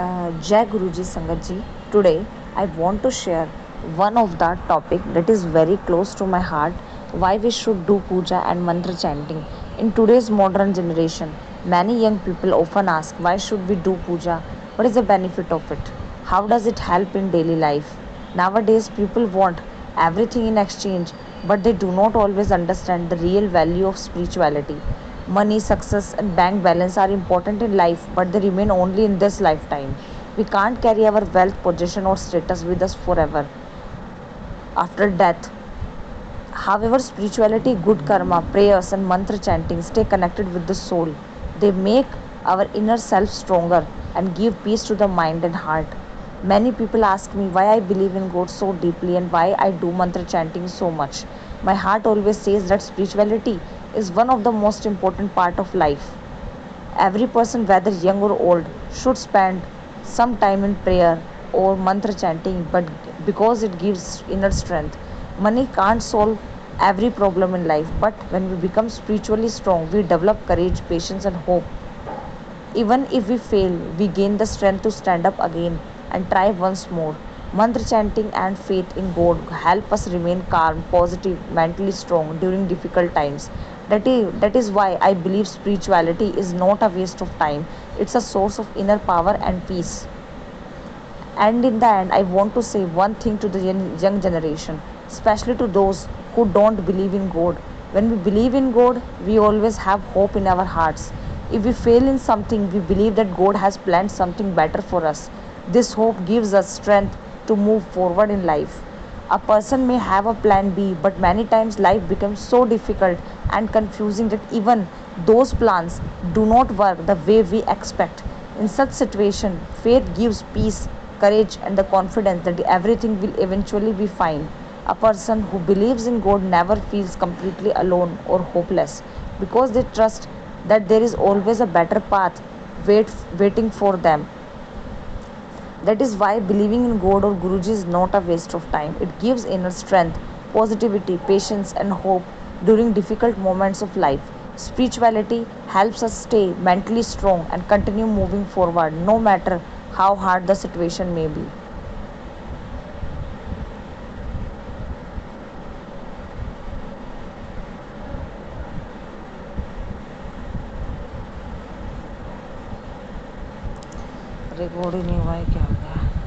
Jai Guruji Sangatji. Today I want to share one of the topic that is very close to my heart, why we should do puja and mantra chanting. In today's modern generation, many young people often ask why should we do puja? What is the benefit of it? How does it help in daily life? Nowadays people want everything in exchange, but they do not always understand the real value of spirituality. Money, success, and bank balance are important in life, but they remain only in this lifetime. We can't carry our wealth, position, or status with us forever after death. However, spirituality, good karma, prayers, and mantra chanting stay connected with the soul. They make our inner self stronger and give peace to the mind and heart. Many people ask me why I believe in God so deeply and why I do mantra chanting so much. My heart always says that spirituality is one of the most important part of life. Every person, whether young or old, should spend some time in prayer or mantra chanting, but because it gives inner strength. Money can't solve every problem in life, but when we become spiritually strong, we develop courage, patience, and hope. Even if we fail, we gain the strength to stand up again and try once more. Mantra chanting and faith in God help us remain calm, positive, mentally strong during difficult times. That is why I believe spirituality is not a waste of time. It's a source of inner power and peace. And in the end, I want to say one thing to the young generation, especially to those who don't believe in God. When we believe in God, we always have hope in our hearts. If we fail in something, we believe that God has planned something better for us. This hope gives us strength to move forward in life. A person may have a plan B, but many times life becomes so difficult and confusing that even those plans do not work the way we expect. In such situation, faith gives peace, courage, and the confidence that everything will eventually be fine. A person who believes in God never feels completely alone or hopeless because they trust that there is always a better path waiting for them. That is why believing in God or Guruji is not a waste of time. It gives inner strength, positivity, patience, and hope during difficult moments of life. Spirituality helps us stay mentally strong and continue moving forward no matter how hard the situation may be. Record ही नहीं हुआ है क्या हो गया